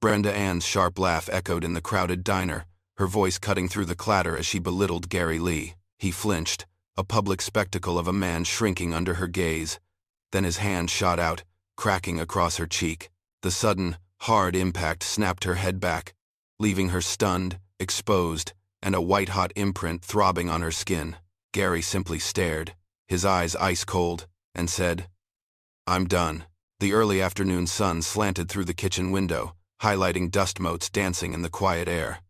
Brenda Ann's sharp laugh echoed in the crowded diner, her voice cutting through the clatter as she belittled Gary Lee. He flinched, a public spectacle of a man shrinking under her gaze. Then his hand shot out, cracking across her cheek. The sudden, hard impact snapped her head back, leaving her stunned, exposed, and a white-hot imprint throbbing on her skin. Gary simply stared, his eyes ice-cold, and said, "I'm done." The early afternoon sun slanted through the kitchen window, highlighting dust motes dancing in the quiet air.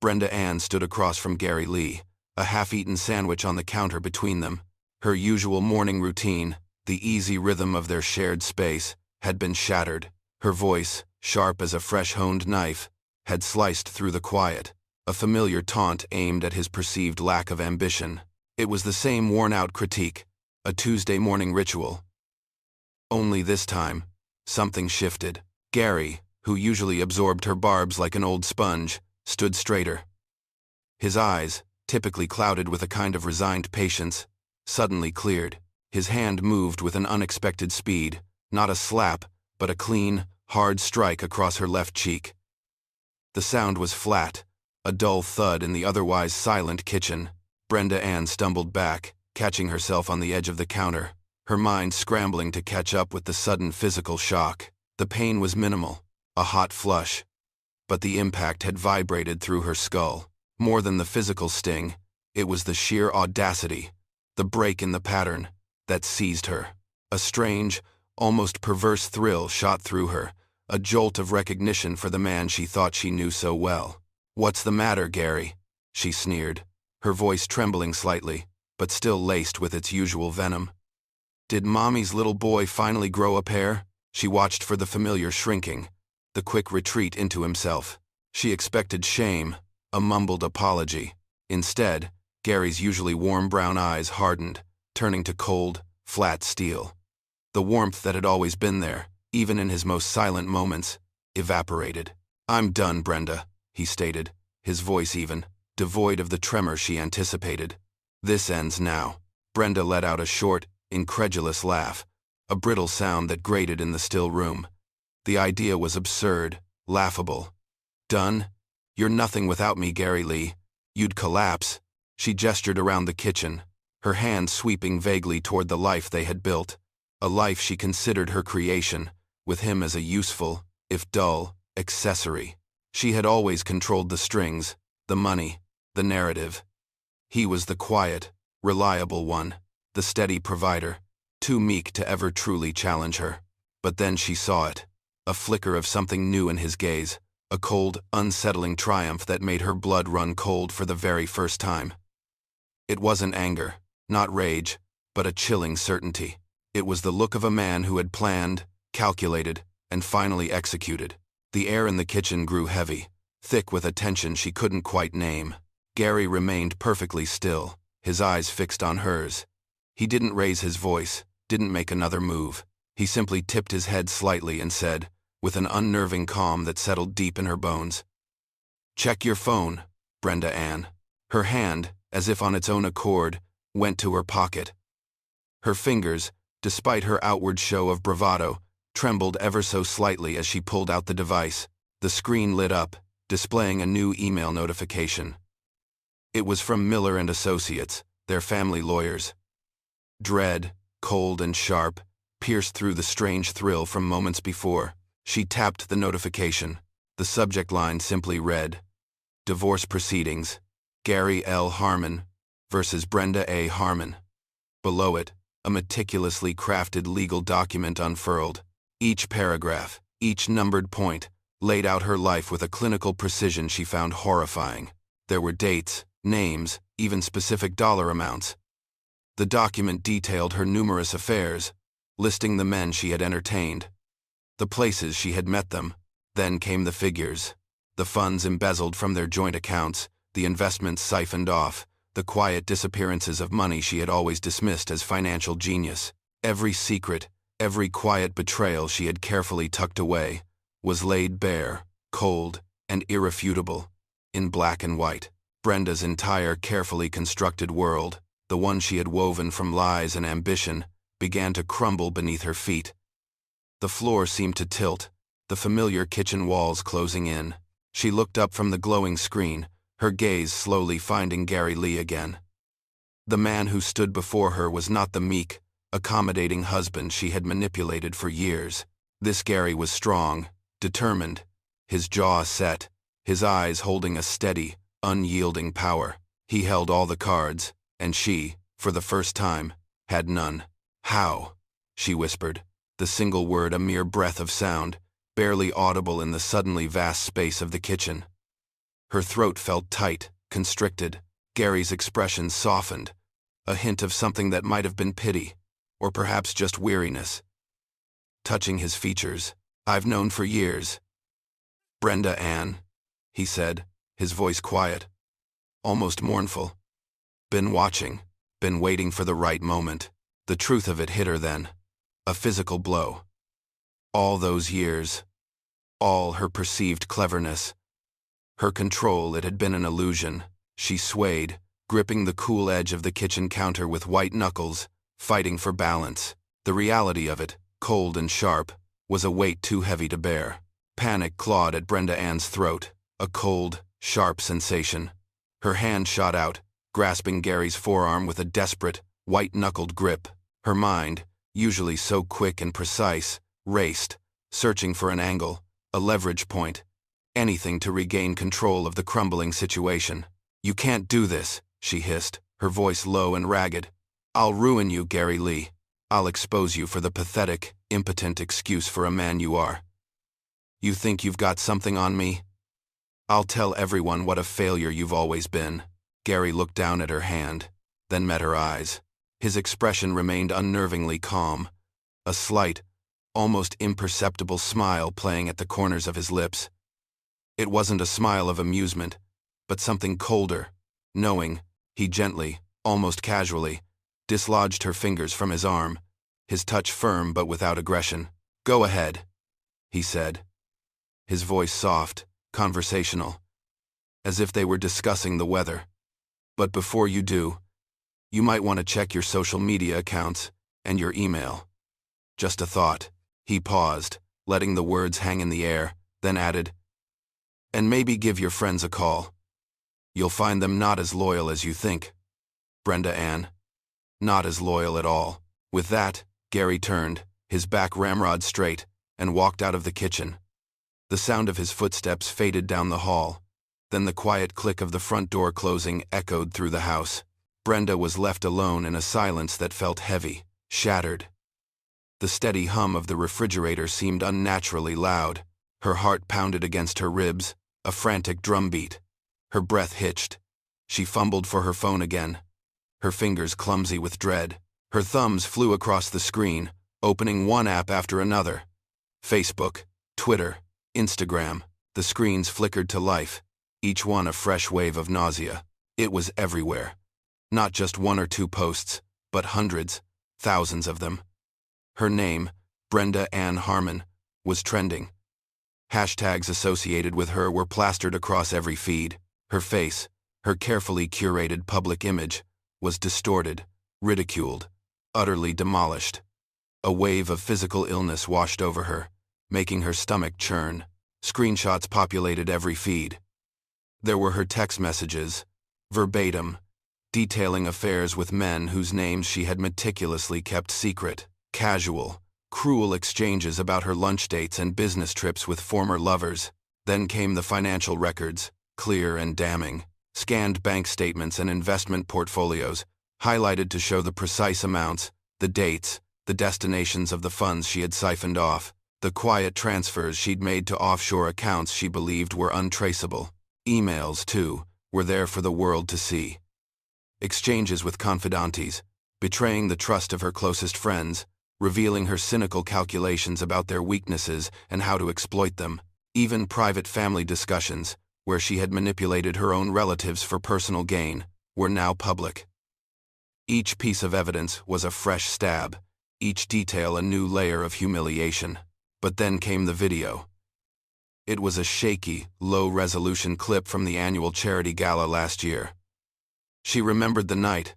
Brenda Ann stood across from Gary Lee, a half-eaten sandwich on the counter between them. Her usual morning routine, the easy rhythm of their shared space, had been shattered. Her voice, sharp as a fresh-honed knife, had sliced through the quiet, a familiar taunt aimed at his perceived lack of ambition. It was the same worn-out critique, a Tuesday morning ritual. Only this time, something shifted. Gary, who usually absorbed her barbs like an old sponge, stood straighter. His eyes, typically clouded with a kind of resigned patience, suddenly cleared. His hand moved with an unexpected speed, not a slap, but a clean, hard strike across her left cheek. The sound was flat, a dull thud in the otherwise silent kitchen. Brenda Ann stumbled back, catching herself on the edge of the counter, her mind scrambling to catch up with the sudden physical shock. The pain was minimal, a hot flush, but the impact had vibrated through her skull. More than the physical sting, it was the sheer audacity, the break in the pattern, that seized her. A strange, almost perverse thrill shot through her, a jolt of recognition for the man she thought she knew so well. "What's the matter, Gary?" she sneered, her voice trembling slightly, but still laced with its usual venom. Did Mommy's little boy finally grow a pair? She watched for the familiar shrinking, the quick retreat into himself. She expected shame, a mumbled apology. Instead, Gary's usually warm brown eyes hardened, turning to cold, flat steel. The warmth that had always been there, even in his most silent moments, evaporated. "I'm done, Brenda," he stated, his voice even, devoid of the tremor she anticipated. "This ends now." Brenda let out a short, incredulous laugh, a brittle sound that grated in the still room. The idea was absurd, laughable. "Done? You're nothing without me, Gary Lee. You'd collapse." She gestured around the kitchen, her hand sweeping vaguely toward the life they had built, a life she considered her creation, with him as a useful, if dull, accessory. She had always controlled the strings, the money, the narrative. He was the quiet, reliable one, the steady provider, too meek to ever truly challenge her. But then she saw it, a flicker of something new in his gaze, a cold, unsettling triumph that made her blood run cold for the very first time. It wasn't anger, not rage, but a chilling certainty. It was the look of a man who had planned, calculated, and finally executed. The air in the kitchen grew heavy, thick with a tension she couldn't quite name. Gary remained perfectly still, his eyes fixed on hers. He didn't raise his voice, didn't make another move. He simply tipped his head slightly and said, with an unnerving calm that settled deep in her bones, "Check your phone, Brenda Ann." Her hand, as if on its own accord, went to her pocket. Her fingers, despite her outward show of bravado, trembled ever so slightly as she pulled out the device. The screen lit up, displaying a new email notification. It was from Miller and Associates, their family lawyers. Dread, cold and sharp, pierced through the strange thrill from moments before. She tapped the notification. The subject line simply read, "Divorce Proceedings, Gary L. Harmon versus Brenda A. Harmon." Below it, a meticulously crafted legal document unfurled. Each paragraph, each numbered point, laid out her life with a clinical precision she found horrifying. There were dates, names, even specific dollar amounts. The document detailed her numerous affairs, listing the men she had entertained, the places she had met them. Then came the figures, the funds embezzled from their joint accounts, the investments siphoned off, the quiet disappearances of money she had always dismissed as financial genius. Every secret, every quiet betrayal she had carefully tucked away, was laid bare, cold, and irrefutable, in black and white. Brenda's entire carefully constructed world, the one she had woven from lies and ambition, began to crumble beneath her feet. The floor seemed to tilt, the familiar kitchen walls closing in. She looked up from the glowing screen, her gaze slowly finding Gary Lee again. The man who stood before her was not the meek, accommodating husband she had manipulated for years. This Gary was strong, determined, his jaw set, his eyes holding a steady, unyielding power. He held all the cards, and she, for the first time, had none. "How?" she whispered, the single word a mere breath of sound, barely audible in the suddenly vast space of the kitchen. Her throat felt tight, constricted. Gary's expression softened, a hint of something that might have been pity, or perhaps just weariness. Touching his features, "I've known for years." "Brenda Ann," he said, his voice quiet, almost mournful. "Been watching, been waiting for the right moment." The truth of it hit her then, a physical blow. All those years, all her perceived cleverness, her control, it had been an illusion. She swayed, gripping the cool edge of the kitchen counter with white knuckles, fighting for balance. The reality of it, cold and sharp, was a weight too heavy to bear. Panic clawed at Brenda Ann's throat, a cold, sharp sensation. Her hand shot out, grasping Gary's forearm with a desperate, white-knuckled grip. Her mind, usually so quick and precise, raced, searching for an angle, a leverage point, anything to regain control of the crumbling situation. "You can't do this," she hissed, her voice low and ragged. "I'll ruin you, Gary Lee. I'll expose you for the pathetic, impotent excuse for a man you are. You think you've got something on me? I'll tell everyone what a failure you've always been." Gary looked down at her hand, then met her eyes. His expression remained unnervingly calm, a slight, almost imperceptible smile playing at the corners of his lips. It wasn't a smile of amusement, but something colder, knowing. He gently, almost casually, dislodged her fingers from his arm, his touch firm but without aggression. "Go ahead," he said, his voice soft, conversational, as if they were discussing the weather. "But before you do, you might want to check your social media accounts and your email. Just a thought." He paused, letting the words hang in the air, then added, "And maybe give your friends a call. You'll find them not as loyal as you think, Brenda Ann. Not as loyal at all." With that, Gary turned, his back ramrod straight, and walked out of the kitchen. The sound of his footsteps faded down the hall, then the quiet click of the front door closing echoed through the house. Brenda was left alone in a silence that felt heavy, shattered. The steady hum of the refrigerator seemed unnaturally loud. Her heart pounded against her ribs, a frantic drumbeat. Her breath hitched. She fumbled for her phone again, her fingers clumsy with dread. Her thumbs flew across the screen, opening one app after another. Facebook, Twitter, Instagram. The screens flickered to life, each one a fresh wave of nausea. It was everywhere. Not just one or two posts, but hundreds, thousands of them. Her name, Brenda Ann Harmon, was trending. Hashtags associated with her were plastered across every feed. Her face, her carefully curated public image, was distorted, ridiculed, utterly demolished. A wave of physical illness washed over her, making her stomach churn. Screenshots populated every feed. There were her text messages, verbatim, detailing affairs with men whose names she had meticulously kept secret. Casual, cruel exchanges about her lunch dates and business trips with former lovers. Then came the financial records, clear and damning. Scanned bank statements and investment portfolios, highlighted to show the precise amounts, the dates, the destinations of the funds she had siphoned off, the quiet transfers she'd made to offshore accounts she believed were untraceable. Emails, too, were there for the world to see. Exchanges with confidantes, betraying the trust of her closest friends, revealing her cynical calculations about their weaknesses and how to exploit them. Even private family discussions, where she had manipulated her own relatives for personal gain, were now public. Each piece of evidence was a fresh stab, each detail a new layer of humiliation. But then came the video. It was a shaky, low-resolution clip from the annual charity gala last year. She remembered the night.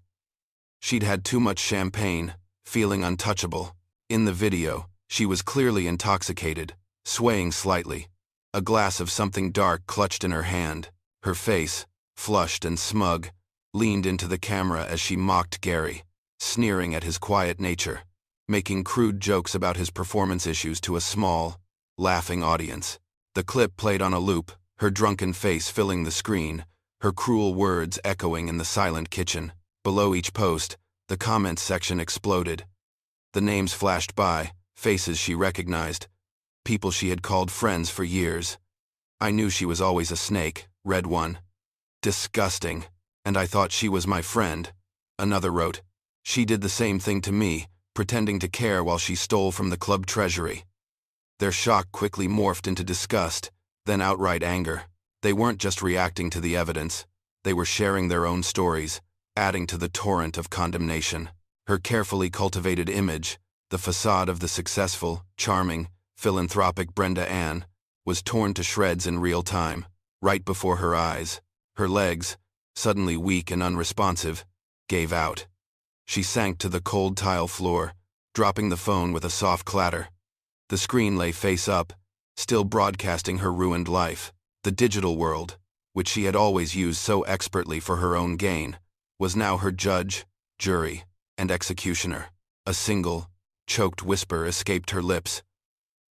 She'd had too much champagne, feeling untouchable. In the video, she was clearly intoxicated, swaying slightly, a glass of something dark clutched in her hand. Her face, flushed and smug, leaned into the camera as she mocked Gary, sneering at his quiet nature, making crude jokes about his performance issues to a small, laughing audience. The clip played on a loop, her drunken face filling the screen, her cruel words echoing in the silent kitchen. Below each post, the comments section exploded. The names flashed by, faces she recognized, people she had called friends for years. "I knew she was always a snake," read one. "Disgusting. And I thought she was my friend," another wrote. "She did the same thing to me, pretending to care while she stole from the club treasury." Their shock quickly morphed into disgust, then outright anger. They weren't just reacting to the evidence, they were sharing their own stories, adding to the torrent of condemnation. Her carefully cultivated image, the facade of the successful, charming, philanthropic Brenda Ann, was torn to shreds in real time, right before her eyes. Her legs, suddenly weak and unresponsive, gave out. She sank to the cold tile floor, dropping the phone with a soft clatter. The screen lay face up, still broadcasting her ruined life. The digital world, which she had always used so expertly for her own gain, was now her judge, jury, and executioner. A single, choked whisper escaped her lips,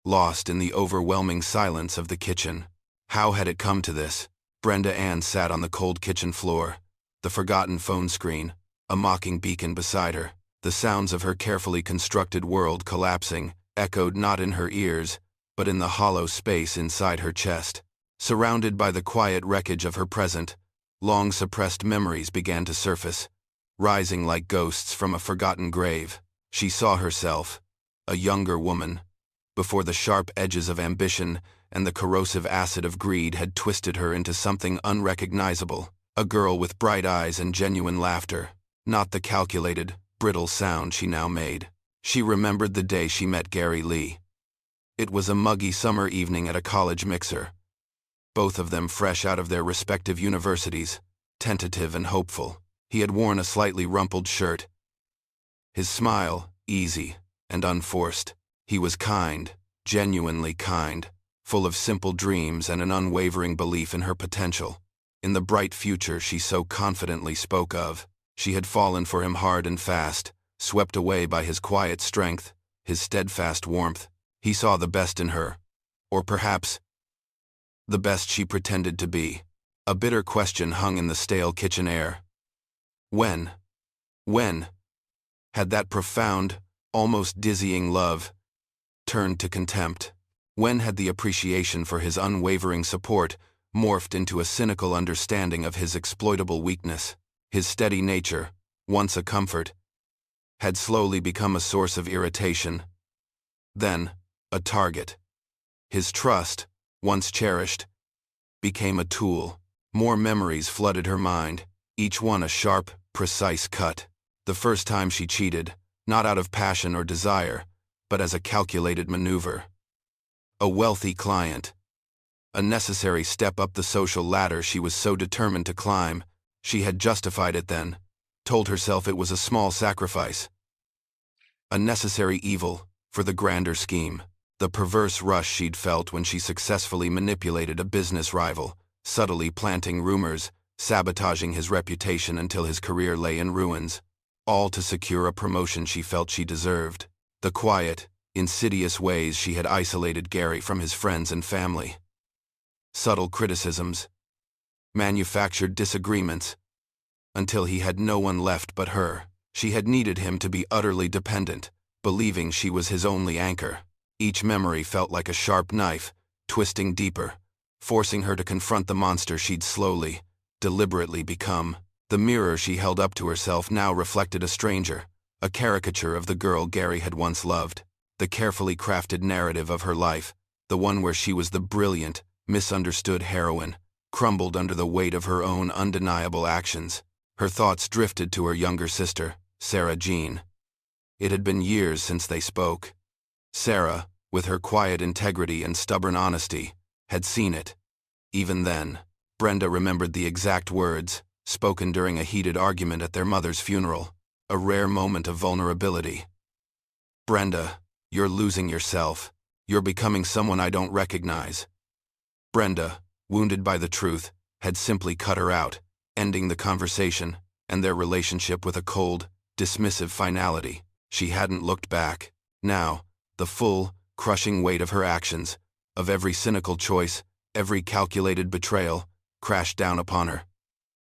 lost in the overwhelming silence of the kitchen. How had it come to this? Brenda Ann sat on the cold kitchen floor, the forgotten phone screen, a mocking beacon beside her. The sounds of her carefully constructed world collapsing echoed not in her ears, but in the hollow space inside her chest. Surrounded by the quiet wreckage of her present, long-suppressed memories began to surface, rising like ghosts from a forgotten grave. She saw herself, a younger woman, before the sharp edges of ambition and the corrosive acid of greed had twisted her into something unrecognizable. A girl with bright eyes and genuine laughter, not the calculated, brittle sound she now made. She remembered the day she met Gary Lee. It was a muggy summer evening at a college mixer. Both of them fresh out of their respective universities, tentative and hopeful. He had worn a slightly rumpled shirt. His smile, easy and unforced. He was kind, genuinely kind, full of simple dreams and an unwavering belief in her potential. In the bright future she so confidently spoke of, she had fallen for him hard and fast, swept away by his quiet strength, his steadfast warmth. He saw the best in her, or perhaps the best she pretended to be. A bitter question hung in the stale kitchen air. When had that profound, almost dizzying love turned to contempt? When had the appreciation for his unwavering support morphed into a cynical understanding of his exploitable weakness? His steady nature, once a comfort, had slowly become a source of irritation, then a target. His trust, once cherished, became a tool. More memories flooded her mind, each one a sharp, precise cut. The first time she cheated, not out of passion or desire, but as a calculated maneuver. A wealthy client. A necessary step up the social ladder she was so determined to climb. She had justified it then, told herself it was a small sacrifice. A necessary evil for the grander scheme. The perverse rush she'd felt when she successfully manipulated a business rival, subtly planting rumors, sabotaging his reputation until his career lay in ruins, all to secure a promotion she felt she deserved. The quiet, insidious ways she had isolated Gary from his friends and family. Subtle criticisms, manufactured disagreements, until he had no one left but her. She had needed him to be utterly dependent, believing she was his only anchor. Each memory felt like a sharp knife, twisting deeper, forcing her to confront the monster she'd slowly, deliberately become. The mirror she held up to herself now reflected a stranger, a caricature of the girl Gary had once loved. The carefully crafted narrative of her life, the one where she was the brilliant, misunderstood heroine, crumbled under the weight of her own undeniable actions. Her thoughts drifted to her younger sister, Sarah Jean. It had been years since they spoke. Sarah, with her quiet integrity and stubborn honesty, had seen it. Even then, Brenda remembered the exact words, spoken during a heated argument at their mother's funeral, a rare moment of vulnerability. "Brenda, you're losing yourself. You're becoming someone I don't recognize." Brenda, wounded by the truth, had simply cut her out, ending the conversation and their relationship with a cold, dismissive finality. She hadn't looked back. Now, the full, crushing weight of her actions, of every cynical choice, every calculated betrayal, crashed down upon her.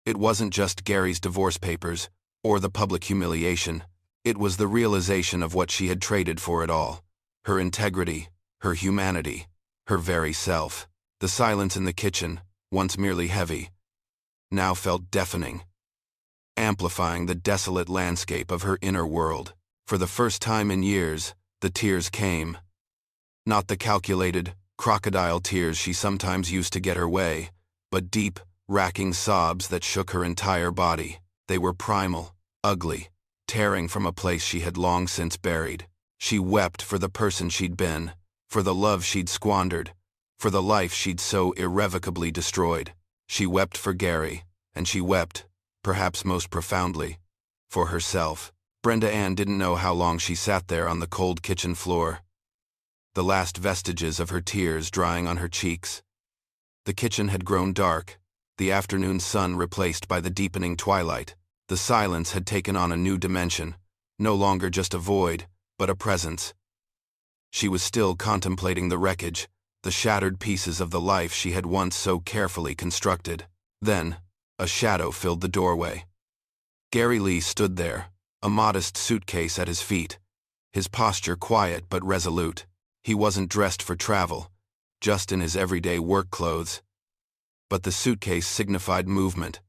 It wasn't just Gary's divorce papers, or the public humiliation. It was the realization of what she had traded for it all. Her integrity, her humanity, her very self. The silence in the kitchen, once merely heavy, now felt deafening, amplifying the desolate landscape of her inner world. For the first time in years, the tears came. Not the calculated, crocodile tears she sometimes used to get her way, but deep, racking sobs that shook her entire body. They were primal, ugly, tearing from a place she had long since buried. She wept for the person she'd been, for the love she'd squandered, for the life she'd so irrevocably destroyed. She wept for Gary, and she wept, perhaps most profoundly, for herself. Brenda Ann didn't know how long she sat there on the cold kitchen floor, the last vestiges of her tears drying on her cheeks. The kitchen had grown dark, the afternoon sun replaced by the deepening twilight. The silence had taken on a new dimension, no longer just a void, but a presence. She was still contemplating the wreckage, the shattered pieces of the life she had once so carefully constructed. Then, a shadow filled the doorway. Gary Lee stood there, a modest suitcase at his feet, his posture quiet but resolute. He wasn't dressed for travel, just in his everyday work clothes. But the suitcase signified movement,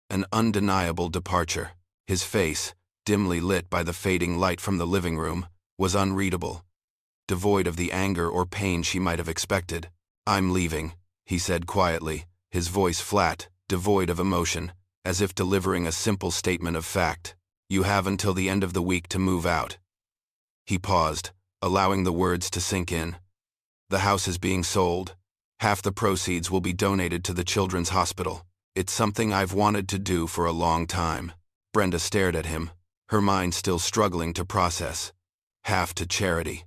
an undeniable departure. His face, dimly lit by the fading light from the living room, was unreadable, devoid of the anger or pain she might have expected. "I'm leaving," he said quietly, his voice flat, devoid of emotion, as if delivering a simple statement of fact. "You have until the end of the week to move out." He paused, allowing the words to sink in. "The house is being sold. Half the proceeds will be donated to the children's hospital. It's something I've wanted to do for a long time." Brenda stared at him, her mind still struggling to process. Half to charity.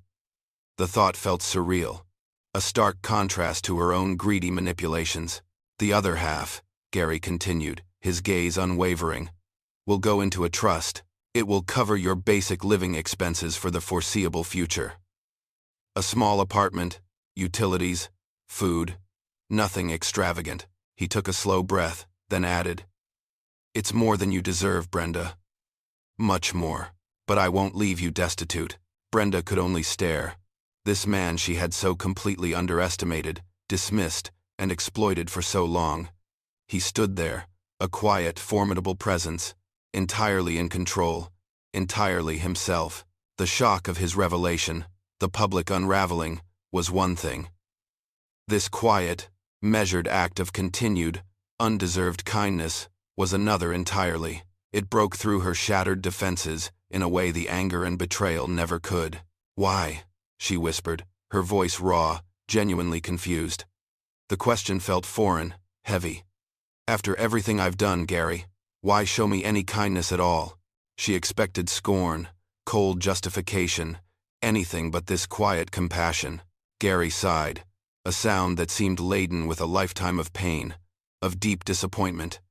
The thought felt surreal, a stark contrast to her own greedy manipulations. "The other half," Gary continued, his gaze unwavering, "will go into a trust. It will cover your basic living expenses for the foreseeable future. A small apartment, utilities, food, nothing extravagant." He took a slow breath, then added, "It's more than you deserve, Brenda. Much more. But I won't leave you destitute." Brenda could only stare. This man she had so completely underestimated, dismissed, and exploited for so long. He stood there, a quiet, formidable presence, entirely in control, entirely himself. The shock of his revelation, the public unraveling, was one thing. This quiet, measured act of continued, undeserved kindness was another entirely. It broke through her shattered defenses in a way the anger and betrayal never could. "Why?" she whispered, her voice raw, genuinely confused. The question felt foreign, heavy. "After everything I've done, Gary, why show me any kindness at all?" She expected scorn, cold justification, anything but this quiet compassion. Gary sighed, a sound that seemed laden with a lifetime of pain, of deep disappointment.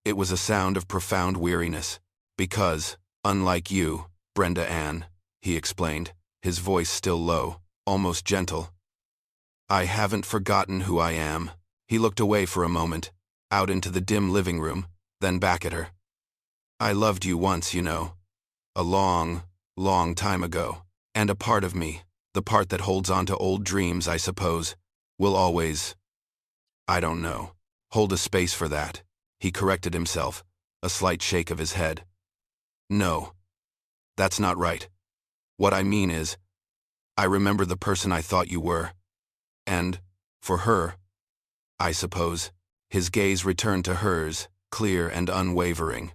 It was a sound of profound weariness. "Because, unlike you, Brenda Ann," he explained, his voice still low, almost gentle, "I haven't forgotten who I am." He looked away for a moment, out into the dim living room, then back at her. "I loved you once, you know. A long, long time ago. And a part of me, the part that holds on to old dreams, I suppose, will always, I don't know, hold a space for that." He corrected himself, a slight shake of his head. "No, that's not right. What I mean is, I remember the person I thought you were. And, for her, I suppose." His gaze returned to hers, clear and unwavering.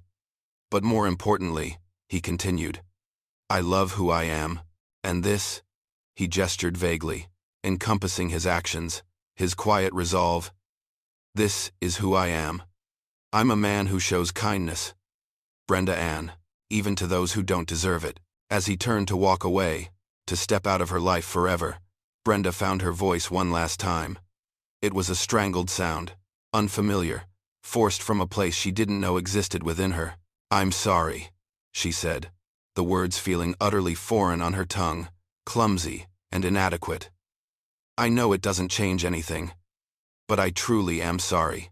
"But more importantly," he continued, "I love who I am, and this," he gestured vaguely, encompassing his actions, his quiet resolve, "this is who I am. I'm a man who shows kindness, Brenda Ann, even to those who don't deserve it." As he turned to walk away, to step out of her life forever, Brenda found her voice one last time. It was a strangled sound, unfamiliar, forced from a place she didn't know existed within her. "I'm sorry," she said, the words feeling utterly foreign on her tongue, clumsy and inadequate. "I know it doesn't change anything, but I truly am sorry.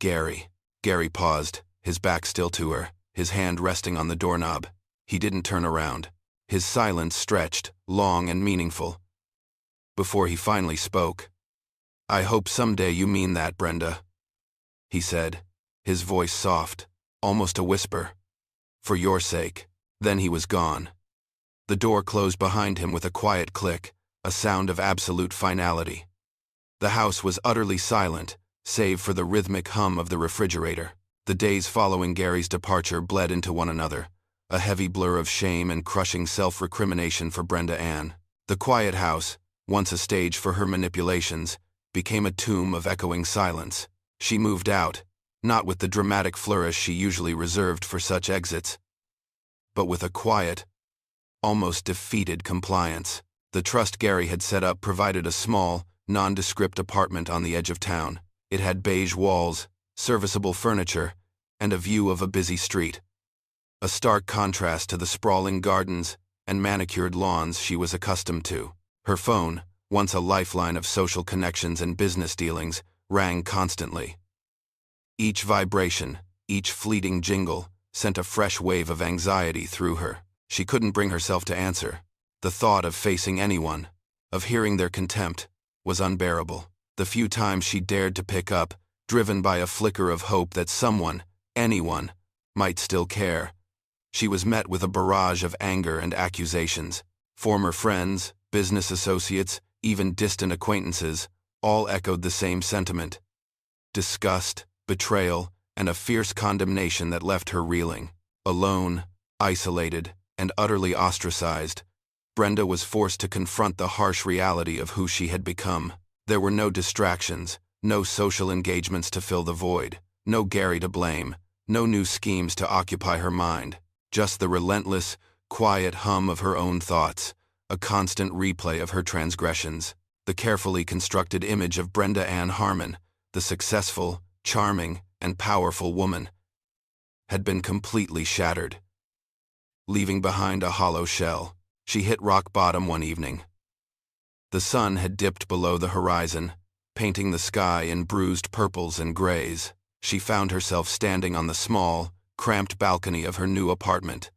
Gary." Gary paused, his back still to her, his hand resting on the doorknob. He didn't turn around. His silence stretched, long and meaningful. Before he finally spoke, "I hope someday you mean that, Brenda," he said, his voice soft, almost a whisper. "For your sake." Then he was gone. The door closed behind him with a quiet click, a sound of absolute finality. The house was utterly silent, save for the rhythmic hum of the refrigerator. The days following Gary's departure bled into one another, a heavy blur of shame and crushing self-recrimination for Brenda Ann. The quiet house, once a stage for her manipulations, became a tomb of echoing silence. She moved out, not with the dramatic flourish she usually reserved for such exits, but with a quiet, almost defeated compliance. The trust Gary had set up provided a small, nondescript apartment on the edge of town. It had beige walls, serviceable furniture, and a view of a busy street. A stark contrast to the sprawling gardens and manicured lawns she was accustomed to. Her phone, once a lifeline of social connections and business dealings, rang constantly. Each vibration, each fleeting jingle, sent a fresh wave of anxiety through her. She couldn't bring herself to answer. The thought of facing anyone, of hearing their contempt, was unbearable. The few times she dared to pick up, driven by a flicker of hope that someone, anyone, might still care, she was met with a barrage of anger and accusations. Former friends, business associates, even distant acquaintances, all echoed the same sentiment. Disgust, betrayal, and a fierce condemnation that left her reeling. Alone, isolated, and utterly ostracized, Brenda was forced to confront the harsh reality of who she had become. There were no distractions, no social engagements to fill the void, no Gary to blame, no new schemes to occupy her mind, just the relentless, quiet hum of her own thoughts, a constant replay of her transgressions. The carefully constructed image of Brenda Ann Harmon, the successful, charming, and powerful woman, had been completely shattered. Leaving behind a hollow shell, she hit rock bottom one evening. The sun had dipped below the horizon, painting the sky in bruised purples and grays. She found herself standing on the small, cramped balcony of her new apartment,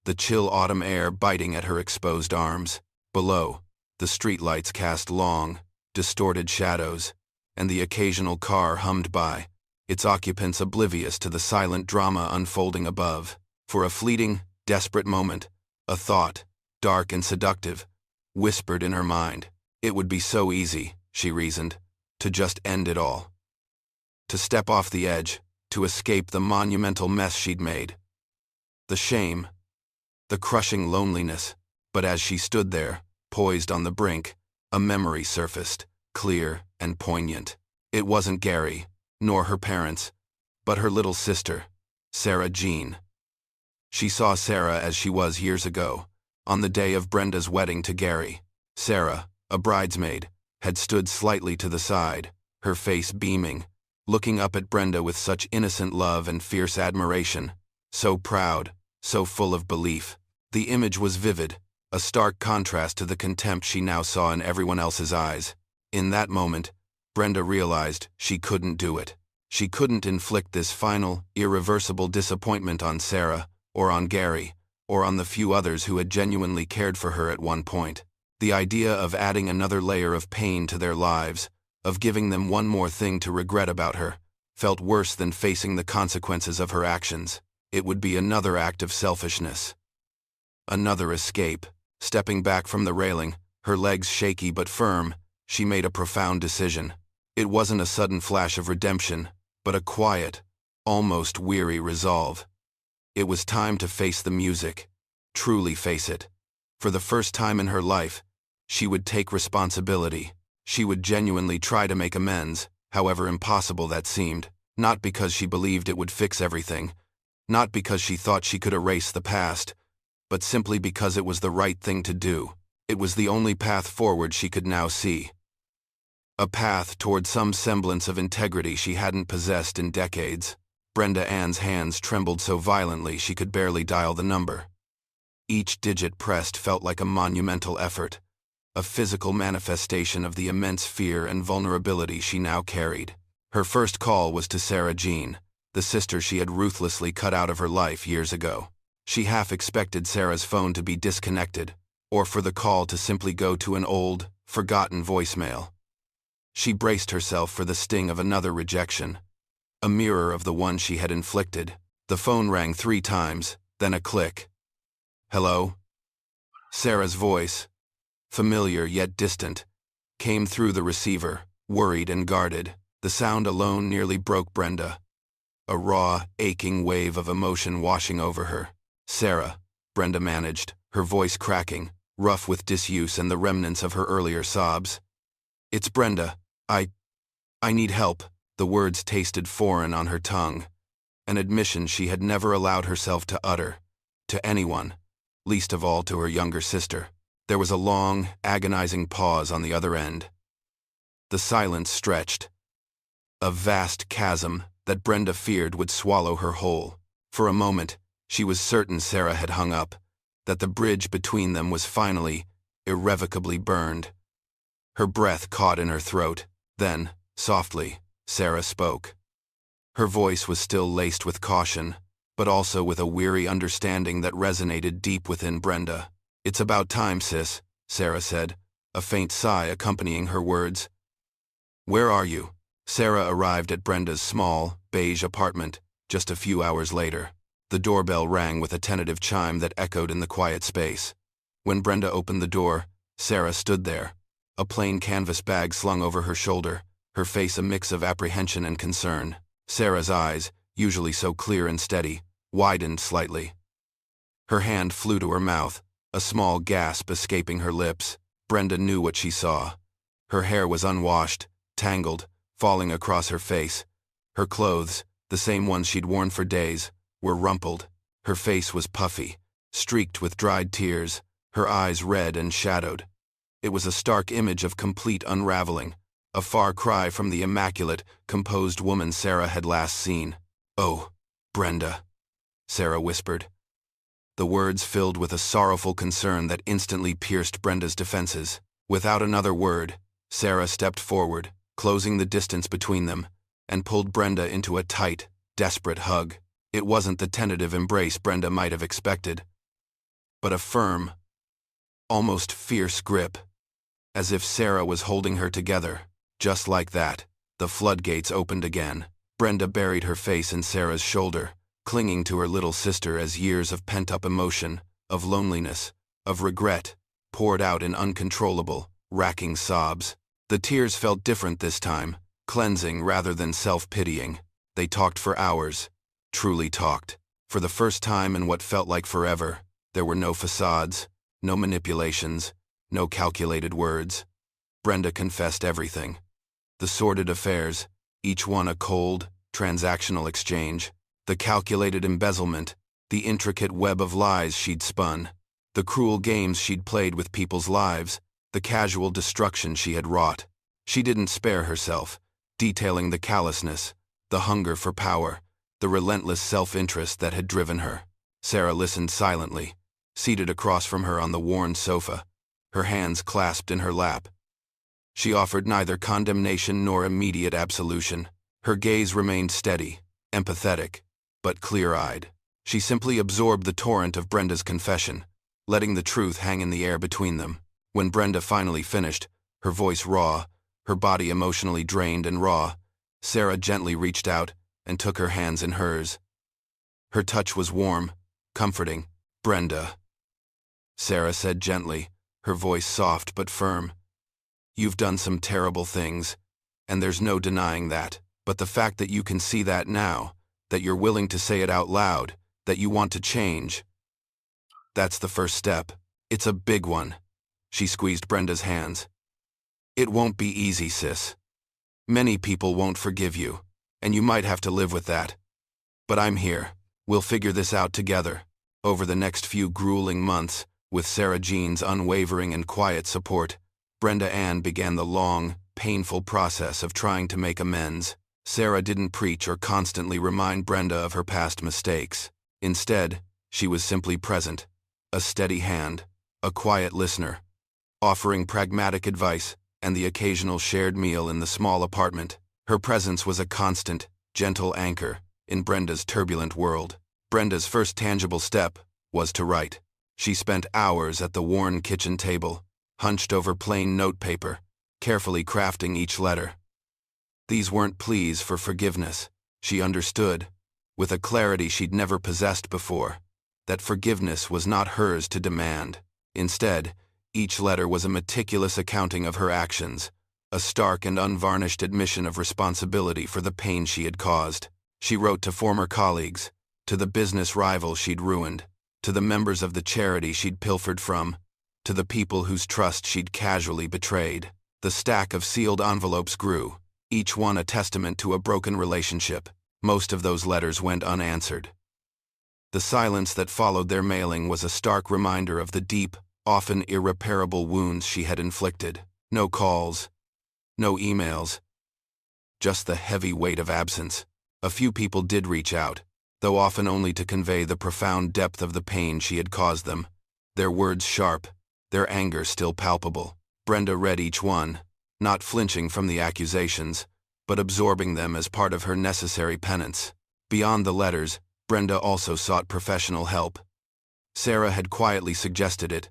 the chill autumn air biting at her exposed arms. Below, the streetlights cast long, distorted shadows, and the occasional car hummed by, its occupants oblivious to the silent drama unfolding above. For a fleeting, desperate moment, a thought, dark and seductive, whispered in her mind. It would be so easy, she reasoned, to just end it all. To step off the edge, to escape the monumental mess she'd made. The shame, the crushing loneliness. But as she stood there, poised on the brink, a memory surfaced, clear and poignant. It wasn't Gary, nor her parents, but her little sister, Sarah Jean. She saw Sarah as she was years ago, on the day of Brenda's wedding to Gary. Sarah, a bridesmaid, had stood slightly to the side, her face beaming, looking up at Brenda with such innocent love and fierce admiration, so proud, so full of belief. The image was vivid, a stark contrast to the contempt she now saw in everyone else's eyes. In that moment, Brenda realized she couldn't do it. She couldn't inflict this final, irreversible disappointment on Sarah, or on Gary, or on the few others who had genuinely cared for her at one point. The idea of adding another layer of pain to their lives, of giving them one more thing to regret about her, felt worse than facing the consequences of her actions. It would be another act of selfishness. Another escape. Stepping back from the railing, her legs shaky but firm, she made a profound decision. It wasn't a sudden flash of redemption, but a quiet, almost weary resolve. It was time to face the music, truly face it. For the first time in her life, she would take responsibility. She would genuinely try to make amends, however impossible that seemed, not because she believed it would fix everything, not because she thought she could erase the past, but simply because it was the right thing to do. It was the only path forward she could now see. A path toward some semblance of integrity she hadn't possessed in decades. Brenda Ann's hands trembled so violently she could barely dial the number. Each digit pressed felt like a monumental effort, a physical manifestation of the immense fear and vulnerability she now carried. Her first call was to Sarah Jean, the sister she had ruthlessly cut out of her life years ago. She half expected Sarah's phone to be disconnected, or for the call to simply go to an old, forgotten voicemail. She braced herself for the sting of another rejection, a mirror of the one she had inflicted. The phone rang 3 times, then a click. "Hello?" Sarah's voice, familiar yet distant, came through the receiver, worried and guarded. The sound alone nearly broke Brenda, a raw, aching wave of emotion washing over her. "Sarah," Brenda managed, her voice cracking, rough with disuse and the remnants of her earlier sobs. "It's Brenda. I need help." The words tasted foreign on her tongue, an admission she had never allowed herself to utter, to anyone, least of all to her younger sister. There was a long, agonizing pause on the other end. The silence stretched, a vast chasm that Brenda feared would swallow her whole. For a moment, she was certain Sarah had hung up, that the bridge between them was finally, irrevocably burned. Her breath caught in her throat. Then, softly, Sarah spoke. Her voice was still laced with caution, but also with a weary understanding that resonated deep within Brenda. "It's about time, sis," Sarah said, a faint sigh accompanying her words. "Where are you?" Sarah arrived at Brenda's small, beige apartment just a few hours later. The doorbell rang with a tentative chime that echoed in the quiet space. When Brenda opened the door, Sarah stood there, a plain canvas bag slung over her shoulder, her face a mix of apprehension and concern. Sarah's eyes, usually so clear and steady, widened slightly. Her hand flew to her mouth, a small gasp escaping her lips. Brenda knew what she saw. Her hair was unwashed, tangled, falling across her face. Her clothes, the same ones she'd worn for days, were rumpled. Her face was puffy, streaked with dried tears, her eyes red and shadowed. It was a stark image of complete unraveling, a far cry from the immaculate, composed woman Sarah had last seen. "Oh, Brenda," Sarah whispered. The words filled with a sorrowful concern that instantly pierced Brenda's defenses. Without another word, Sarah stepped forward, closing the distance between them, and pulled Brenda into a tight, desperate hug. It wasn't the tentative embrace Brenda might have expected, but a firm, almost fierce grip, as if Sarah was holding her together. Just like that, the floodgates opened again. Brenda buried her face in Sarah's shoulder, clinging to her little sister as years of pent-up emotion, of loneliness, of regret, poured out in uncontrollable, racking sobs. The tears felt different this time, cleansing rather than self-pitying. They talked for hours, truly talked. For the first time in what felt like forever, there were no facades, no manipulations, no calculated words. Brenda confessed everything. The sordid affairs, each one a cold, transactional exchange. The calculated embezzlement, the intricate web of lies she'd spun. The cruel games she'd played with people's lives, the casual destruction she had wrought. She didn't spare herself, detailing the callousness, the hunger for power, the relentless self-interest that had driven her. Sarah listened silently, seated across from her on the worn sofa, her hands clasped in her lap. She offered neither condemnation nor immediate absolution. Her gaze remained steady, empathetic, but clear-eyed. She simply absorbed the torrent of Brenda's confession, letting the truth hang in the air between them. When Brenda finally finished, her voice raw, her body emotionally drained and raw, Sarah gently reached out and took her hands in hers. Her touch was warm, comforting. "Brenda," Sarah said gently, her voice soft but firm. "You've done some terrible things, and there's no denying that. But the fact that you can see that now, that you're willing to say it out loud, that you want to change, that's the first step. It's a big one." She squeezed Brenda's hands. "It won't be easy, sis. Many people won't forgive you, and you might have to live with that. But I'm here. We'll figure this out together. Over the next few grueling months, With Sarah Jean's unwavering and quiet support, Brenda Ann began the long, painful process of trying to make amends. Sarah didn't preach or constantly remind Brenda of her past mistakes. Instead, she was simply present, a steady hand, a quiet listener, offering pragmatic advice and the occasional shared meal in the small apartment. Her presence was a constant, gentle anchor in Brenda's turbulent world. Brenda's first tangible step was to write. She spent hours at the worn kitchen table, hunched over plain notepaper, carefully crafting each letter. These weren't pleas for forgiveness. She understood, with a clarity she'd never possessed before, that forgiveness was not hers to demand. Instead, each letter was a meticulous accounting of her actions, a stark and unvarnished admission of responsibility for the pain she had caused. She wrote to former colleagues, to the business rival she'd ruined, to the members of the charity she'd pilfered from, to the people whose trust she'd casually betrayed. The stack of sealed envelopes grew, each one a testament to a broken relationship. Most of those letters went unanswered. The silence that followed their mailing was a stark reminder of the deep, often irreparable wounds she had inflicted. No calls, no emails, just the heavy weight of absence. A few people did reach out, though often only to convey the profound depth of the pain she had caused them, their words sharp, their anger still palpable. Brenda read each one, not flinching from the accusations, but absorbing them as part of her necessary penance. Beyond the letters, Brenda also sought professional help. Sarah had quietly suggested it,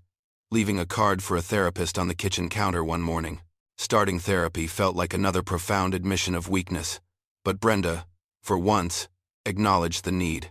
leaving a card for a therapist on the kitchen counter one morning. Starting therapy felt like another profound admission of weakness, but Brenda, for once, acknowledged the need.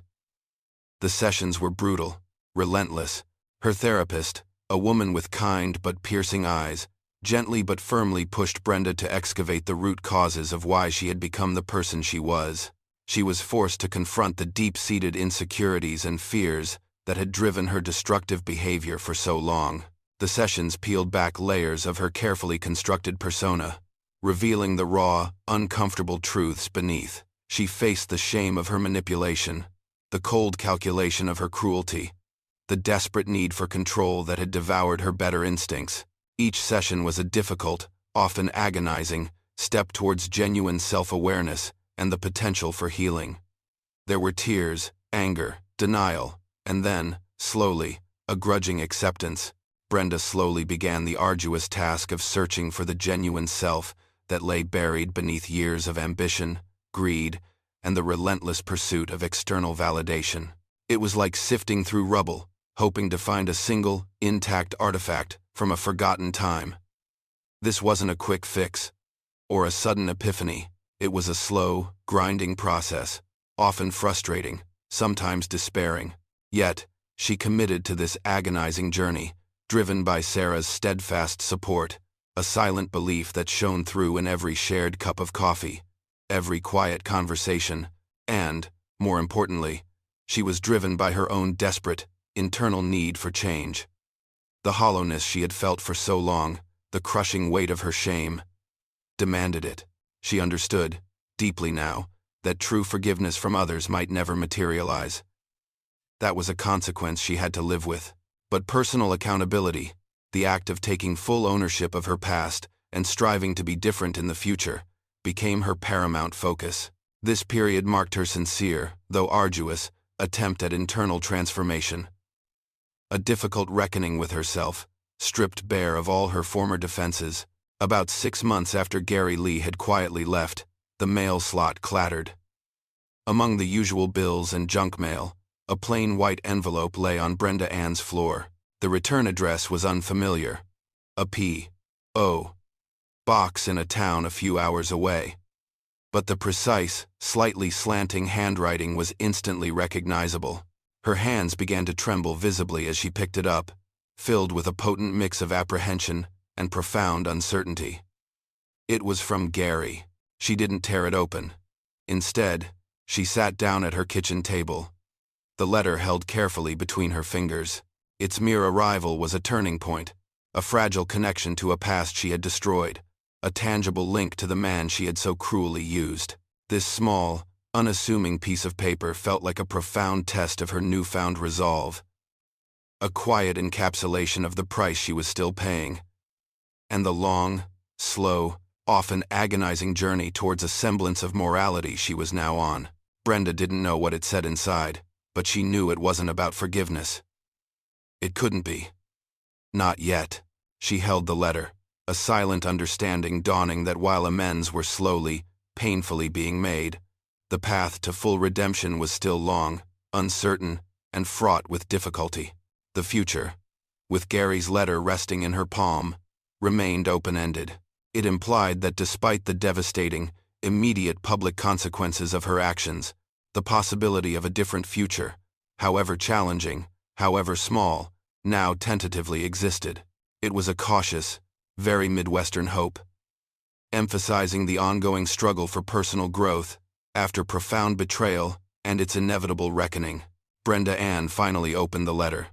The sessions were brutal, relentless. Her therapist, a woman with kind but piercing eyes, gently but firmly pushed Brenda to excavate the root causes of why she had become the person she was. She was forced to confront the deep-seated insecurities and fears that had driven her destructive behavior for so long. The sessions peeled back layers of her carefully constructed persona, revealing the raw, uncomfortable truths beneath. She faced the shame of her manipulation, the cold calculation of her cruelty, the desperate need for control that had devoured her better instincts. Each session was a difficult, often agonizing, step towards genuine self-awareness and the potential for healing. There were tears, anger, denial, and then, slowly, a grudging acceptance. Brenda slowly began the arduous task of searching for the genuine self that lay buried beneath years of ambition, greed, and the relentless pursuit of external validation. It was like sifting through rubble, hoping to find a single, intact artifact from a forgotten time. This wasn't a quick fix, or a sudden epiphany. It was a slow, grinding process, often frustrating, sometimes despairing. Yet, she committed to this agonizing journey, driven by Sarah's steadfast support, a silent belief that shone through in every shared cup of coffee, every quiet conversation, and, more importantly, she was driven by her own desperate, internal need for change. The hollowness she had felt for so long, the crushing weight of her shame, demanded it. She understood, deeply now, that true forgiveness from others might never materialize. That was a consequence she had to live with. But personal accountability, the act of taking full ownership of her past and striving to be different in the future, became her paramount focus. This period marked her sincere, though arduous, attempt at internal transformation. A difficult reckoning with herself, stripped bare of all her former defenses. About 6 months after Gary Lee had quietly left, the mail slot clattered. Among the usual bills and junk mail, a plain white envelope lay on Brenda Ann's floor. The return address was unfamiliar. A P.O. box in a town a few hours away. But the precise, slightly slanting handwriting was instantly recognizable. Her hands began to tremble visibly as she picked it up, filled with a potent mix of apprehension and profound uncertainty. It was from Gary. She didn't tear it open. Instead, she sat down at her kitchen table, the letter held carefully between her fingers. Its mere arrival was a turning point, a fragile connection to a past she had destroyed, a tangible link to the man she had so cruelly used. This small, unassuming piece of paper felt like a profound test of her newfound resolve. a quiet encapsulation of the price she was still paying. And the long, slow, often agonizing journey towards a semblance of morality she was now on. Brenda didn't know what it said inside, but she knew it wasn't about forgiveness. It couldn't be. Not yet. She held the letter, a silent understanding dawning that while amends were slowly, painfully being made, the path to full redemption was still long, uncertain, and fraught with difficulty. The future, with Gary's letter resting in her palm, remained open-ended. It implied that despite the devastating, immediate public consequences of her actions, the possibility of a different future, however challenging, however small, now tentatively existed. It was a cautious, very Midwestern hope, emphasizing the ongoing struggle for personal growth after profound betrayal and its inevitable reckoning. Brenda Ann finally opened the letter.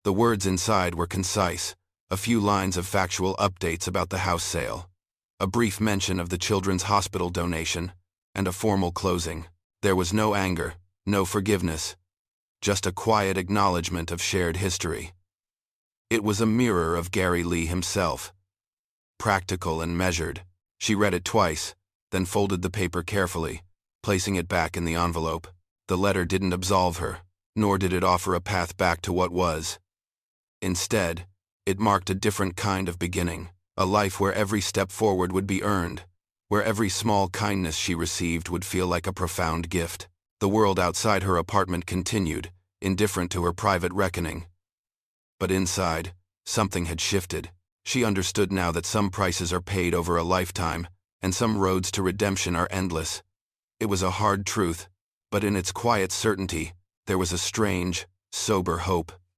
The words inside were concise, a few lines of factual updates about the house sale, a brief mention of the children's hospital donation, and a formal closing. There was no anger, no forgiveness, just a quiet acknowledgement of shared history. It was a mirror of Gary Lee himself. Practical and measured, she read it twice, then folded the paper carefully, placing it back in the envelope. The letter didn't absolve her, nor did it offer a path back to what was. Instead, it marked a different kind of beginning, a life where every step forward would be earned, where every small kindness she received would feel like a profound gift. The world outside her apartment continued, indifferent to her private reckoning. But inside, something had shifted. She understood now that some prices are paid over a lifetime, and some roads to redemption are endless. It was a hard truth, but in its quiet certainty, there was a strange, sober hope.